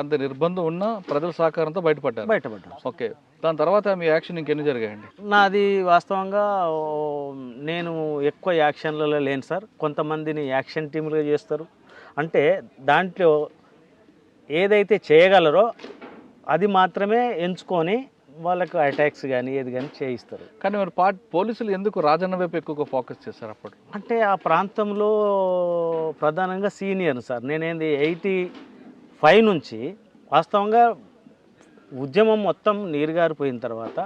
అంత నిర్బంధం ఉన్న ప్రజల సహకారంతో బయటపడ్డారు. ఓకే. దాని తర్వాత మీ యాక్షన్ ఇంకెన్ని జరిగాయండి? నాది వాస్తవంగా నేను ఎక్కువ యాక్షన్లలో లేను సార్. కొంతమందిని యాక్షన్ టీములుగా చేస్తారు. అంటే దాంట్లో ఏదైతే చేయగలరో అది మాత్రమే ఎంచుకొని వాళ్ళకు అటాక్స్ కానీ ఏది కానీ చేయిస్తారు. కానీ మరి పోలీసులు ఎందుకు రాజన్న వైపు ఎక్కువగా ఫోకస్ చేశారు అప్పుడు? అంటే ఆ ప్రాంతంలో ప్రధానంగా సీనియర్ సార్. నేనేంది 85 నుంచి వాస్తవంగా ఉద్యమం మొత్తం నీరుగారిపోయిన తర్వాత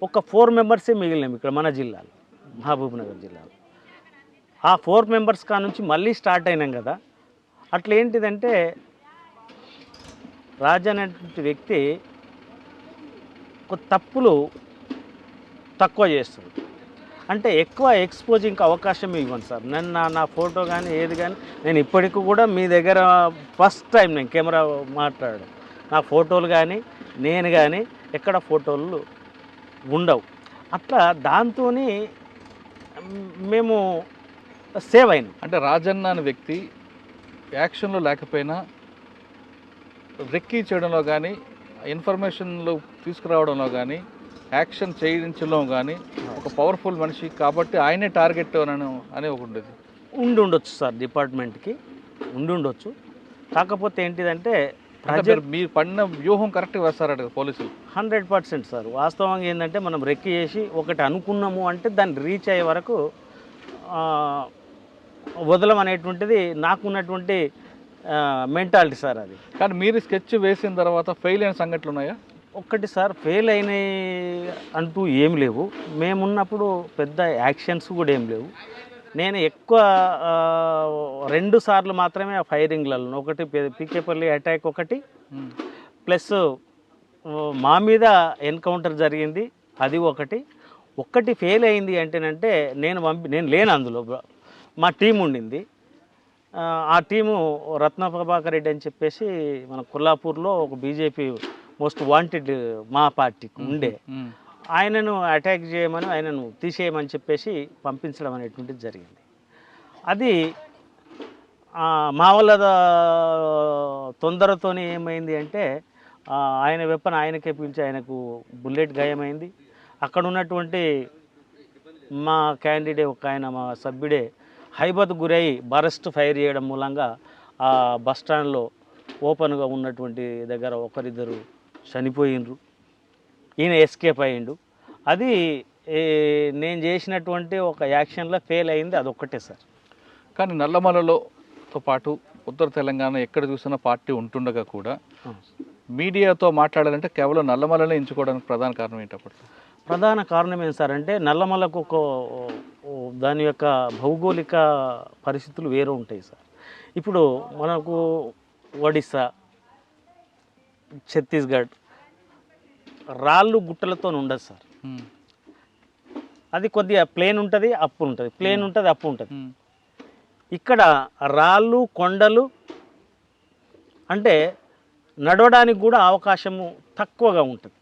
ఒక 4 మెంబర్సే మిగిలినాం ఇక్కడ మన జిల్లాలో, మహబూబ్నగర్ జిల్లాలో. ఆ 4 మెంబర్స్ కా నుంచి మళ్ళీ స్టార్ట్ అయినాం కదా. అట్లా ఏంటిదంటే రాజు అనేటువంటి వ్యక్తి తప్పులు తక్కువ చేస్తుంది. అంటే ఎక్కువ ఎక్స్పోజింగ్కి అవకాశం ఇవ్వను సార్. నా ఫోటో కానీ ఏది కానీ నేను ఇప్పటికి కూడా మీ దగ్గర ఫస్ట్ టైం నేను కెమెరా మాట్లాడడం, నా ఫోటోలు కానీ నేను కానీ ఎక్కడ ఫోటోలు ఉండవు. అట్లా దాంతో మేము సేవ్ అయినాం. అంటే రాజన్న అనే వ్యక్తి యాక్షన్లో లేకపోయినా రెక్కీ చేయడంలో కానీ, ఇన్ఫర్మేషన్లు తీసుకురావడంలో కానీ, యాక్షన్ చేయించడంలో కానీ ఒక పవర్ఫుల్ మనిషి కాబట్టి ఆయనే టార్గెట్ అని ఒక ఉండేది. ఉండొచ్చు సార్, డిపార్ట్మెంట్కి ఉండొచ్చు. కాకపోతే ఏంటిదంటే మీరు పడిన వ్యూహం కరెక్ట్గా వేస్తారట పోలీసులు. 100% సార్. వాస్తవంగా ఏంటంటే మనం రెక్కి చేసి ఒకటి అనుకున్నాము అంటే దాన్ని రీచ్ అయ్యే వరకు వదలం అనేటువంటిది నాకున్నటువంటి మెంటాలిటీ సార్ అది. కానీ మీరు స్కెచ్ వేసిన తర్వాత ఫెయిల్ అయిన సంఘటనలు ఉన్నాయా? ఒక్కటి సార్, ఫెయిల్ అయినాయి అంటూ ఏం లేవు. మేమున్నప్పుడు పెద్ద యాక్షన్స్ కూడా ఏం లేవు. నేను ఎక్కువ 2 సార్లు మాత్రమే ఆ ఫైరింగ్లలో, ఒకటి పీకేపల్లి అటాక్ ఒకటి, ప్లస్ మా మీద ఎన్కౌంటర్ జరిగింది అది ఒకటి ఫెయిల్ అయింది అంటేనంటే నేను లేను అందులో. మా టీం ఉండింది. ఆ టీము రత్న ప్రభాకర్ రెడ్డి అని చెప్పేసి మన కొల్లాపూర్లో ఒక బీజేపీ మోస్ట్ వాంటెడ్ మా పార్టీకి ఉండే, ఆయనను అటాక్ చేయమని, ఆయనను తీసేయమని చెప్పేసి పంపించడం అనేటువంటిది జరిగింది. అది మా వాళ్ళ తొందరతోనే ఏమైంది అంటే ఆయన వెపన్ ఆయనకే పిలిచి ఆయనకు బుల్లెట్ గాయమైంది. అక్కడ ఉన్నటువంటి మా క్యాండిడేట్ ఒక ఆయన, మా సభ్యుడే హైబత్ గురై బరస్ట్ ఫైర్ చేయడం మూలంగా ఆ బస్టాండ్లో ఓపెన్గా ఉన్నటువంటి దగ్గర ఒకరిద్దరు చనిపోయినరు. ఈయన ఎస్కేప్ అయ్యిండు. అది నేను చేసినటువంటి ఒక యాక్షన్లో ఫెయిల్ అయింది అదొక్కటే సార్. కానీ నల్లమలలోతో పాటు ఉత్తర తెలంగాణ ఎక్కడ చూసినా పార్టీ ఉంటుండగా కూడా మీడియాతో మాట్లాడాలంటే కేవలం నల్లమలనే ఎంచుకోవడానికి ప్రధాన కారణం ఏంటప్పుడు? ప్రధాన కారణం ఏం సార్ అంటే నల్లమలకు దాని యొక్క భౌగోళిక పరిస్థితులు వేరే ఉంటాయి సార్. ఇప్పుడు మనకు ఒడిస్సా, ఛత్తీస్గఢ్ రాళ్ళు గుట్టలతో ఉండదు సార్. అది కొద్దిగా ప్లేన్ ఉంటుంది, అప్పు ఉంటుంది, ప్లేన్ ఉంటుంది, అప్పు ఉంటుంది. ఇక్కడ రాళ్ళు కొండలు అంటే నడవడానికి కూడా అవకాశము తక్కువగా ఉంటుంది.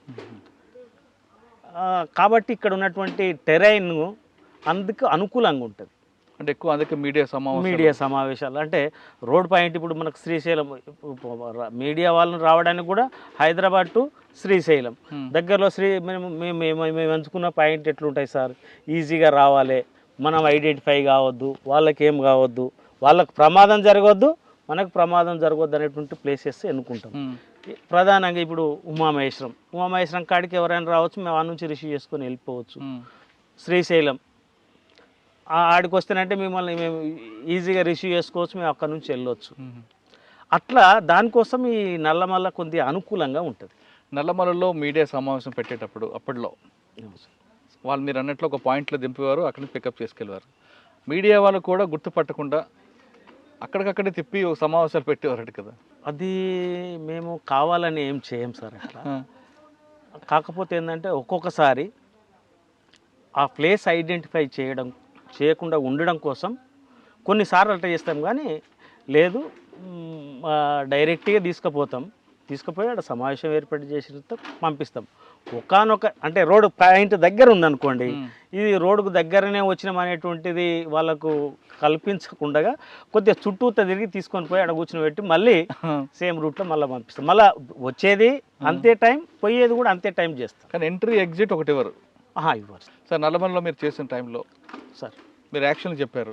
కాబట్టి ఇక్కడ ఉన్నటువంటి టెరైన్ అందుకు అనుకూలంగా ఉంటుంది. అంటే ఎక్కువ అందుకే మీడియా సమావేశాలు అంటే రోడ్ పాయింట్. ఇప్పుడు మనకు శ్రీశైలం మీడియా వాళ్ళని రావడానికి కూడా హైదరాబాద్ టు శ్రీశైలం దగ్గరలో మేము ఎంచుకున్న పాయింట్ ఎట్లుంటాయి సార్, ఈజీగా రావాలి, మనం ఐడెంటిఫై కావద్దు, వాళ్ళకి ఏం కావద్దు, వాళ్ళకు ప్రమాదం జరగవద్దు, మనకు ప్రమాదం జరగవద్దు అనేటువంటి ప్లేసెస్ ఎన్నుకుంటాం. ప్రధానంగా ఇప్పుడు ఉమామహేశ్వరం కాడికి ఎవరైనా రావచ్చు, మేము ఆ నుంచి రిసీవ్ చేసుకొని వెళ్ళిపోవచ్చు. శ్రీశైలం ఆడికి వస్తేనంటే మిమ్మల్ని మేము ఈజీగా రిసీవ్ చేసుకోవచ్చు, మేము అక్కడి నుంచి వెళ్ళొచ్చు. అట్లా దానికోసం ఈ నల్లమల్ల కొద్దిగా అనుకూలంగా ఉంటుంది. నల్లమలలో మీడియా సమావేశం పెట్టేటప్పుడు అప్పట్లో వాళ్ళు మీరు అన్నట్లు ఒక పాయింట్లో దింపేవారు, అక్కడి నుంచి పికప్ చేసుకెళ్ళేవారు. మీడియా వాళ్ళు కూడా గుర్తుపట్టకుండా అక్కడికక్కడే తిప్పి ఒక సమావేశాలు పెట్టేవారట కదా. అది మేము కావాలని ఏం చేయం సార్ అట్లా. కాకపోతే ఏంటంటే ఒక్కొక్కసారి ఆ ప్లేస్ ఐడెంటిఫై చేయకుండా ఉండడం కోసం కొన్నిసార్లు అట్లా చేస్తాం. కానీ లేదు, డైరెక్ట్గా తీసుకుపోతాం, తీసుకుపోయి ఆడ సమావేశం ఏర్పాటు చేసిన పంపిస్తాం. ఒకానొక అంటే రోడ్డు పాయింట్ దగ్గర ఉందనుకోండి, ఇది రోడ్డుకు దగ్గరనే వచ్చినాం అనేటువంటిది వాళ్ళకు కల్పించకుండా కొద్దిగా చుట్టూతో తిరిగి తీసుకొని పోయి అక్కడ కూర్చొని పెట్టి మళ్ళీ సేమ్ రూట్లో మళ్ళీ పంపిస్తాం. మళ్ళీ వచ్చేది అంతే టైం, పోయేది కూడా అంతే టైం చేస్తాం. కానీ ఎంట్రీ ఎగ్జిట్ ఒకటి ఇవ్వరు ఇవ్వరు సార్. నల్లమలలో మీరు చేసిన టైంలో సార్ మీరు యాక్షన్ చెప్పారు,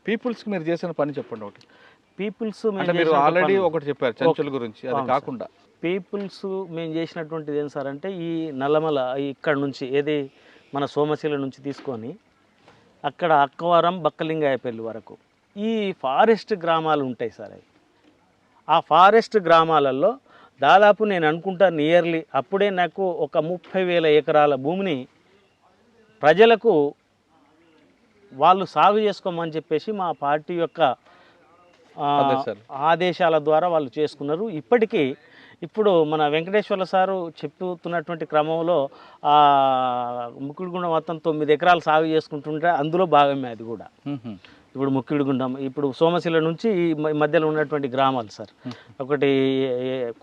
పీపుల్స్కి మీరు చేసిన పని చెప్పండి ఒకటి. పీపుల్స్ అంటే మీరు ఆల్రెడీ ఒకటి చెప్పారు చెంచుల గురించి, అది కాకుండా పీపుల్స్ మేము చేసినటువంటిది ఏం సార్ అంటే ఈ నల్లమల ఇక్కడ నుంచి ఏది మన సోమశిల నుంచి తీసుకొని అక్కడ అక్కవరం బక్కలింగాయపల్లి వరకు ఈ ఫారెస్ట్ గ్రామాలు ఉంటాయి సార్. అవి ఆ ఫారెస్ట్ గ్రామాలలో దాదాపు నేను అనుకుంటా నియర్లీ అప్పుడే నాకు ఒక 30,000 ఎకరాల భూమిని ప్రజలకు వాళ్ళు సాగు చేసుకోమని చెప్పేసి మా పార్టీ యొక్క ఆదేశాల ద్వారా వాళ్ళు చేసుకున్నారు. ఇప్పటికీ ఇప్పుడు మన వెంకటేశ్వర్ల సారు చెప్తున్నటువంటి క్రమంలో ముక్కిడిగుండం మొత్తం 9 ఎకరాలు సాగు చేసుకుంటుంటే అందులో భాగమే అది కూడా. ఇప్పుడు ముక్కిడిగుండం, ఇప్పుడు సోమశిల నుంచి ఈ మధ్యలో ఉన్నటువంటి గ్రామాలు సార్, ఒకటి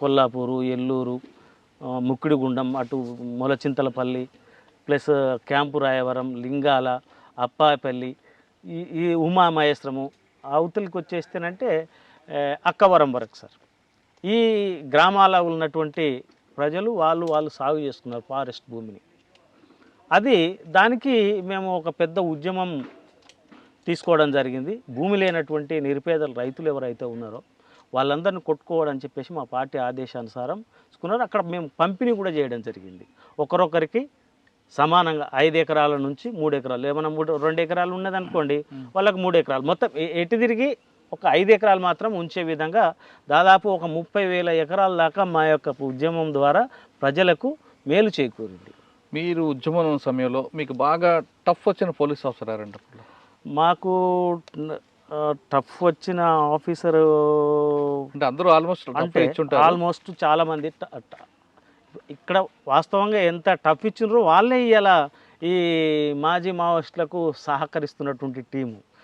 కొల్లాపూరు, ఎల్లూరు, ముక్కిడిగుండం, అటు మొలచింతలపల్లి, ప్లస్ క్యాంపు రాయవరం, లింగాల, అప్పాపల్లి, ఈ ఉమామహేశ్వరము, అవతలికి వచ్చేస్తేనంటే అక్కవరం వరకు సార్. ఈ గ్రామాల ఉన్నటువంటి ప్రజలు వాళ్ళు సాగు చేసుకున్నారు ఫారెస్ట్ భూమిని. అది దానికి మేము ఒక పెద్ద ఉద్యమం తీసుకోవడం జరిగింది. భూమి లేనటువంటి నిరుపేదల రైతులు ఎవరైతే ఉన్నారో వాళ్ళందరినీ కొట్టుకోవడం చెప్పేసి మా పార్టీ ఆదేశానుసారం తీసుకున్నారు. అక్కడ మేము పంపిణీ కూడా చేయడం జరిగింది. ఒకరొకరికి సమానంగా 5 ఎకరాల నుంచి 3 ఎకరాలు, ఏమైనా 2 ఎకరాలు ఉన్నదనుకోండి వాళ్ళకి 3 ఎకరాలు, మొత్తం ఎటు తిరిగి ఒక 5 ఎకరాలు మాత్రం ఉంచే విధంగా దాదాపు ఒక 30,000 ఎకరాల దాకా మా యొక్క ఉద్యమం ద్వారా ప్రజలకు మేలు చేకూరింది. మీరు ఉద్యమం సమయంలో మీకు బాగా టఫ్ వచ్చిన పోలీస్ ఆఫీసర్ ఎవరండి? మాకు టఫ్ వచ్చిన ఆఫీసరు అంటే అందరూ ఆల్మోస్ట్ చాలామంది ఇక్కడ వాస్తవంగా ఎంత టఫ్ ఇచ్చినారో వాళ్ళే ఇలా ఈ మాజీ మావోయిస్టులకు సహకరిస్తున్నటువంటి టీము.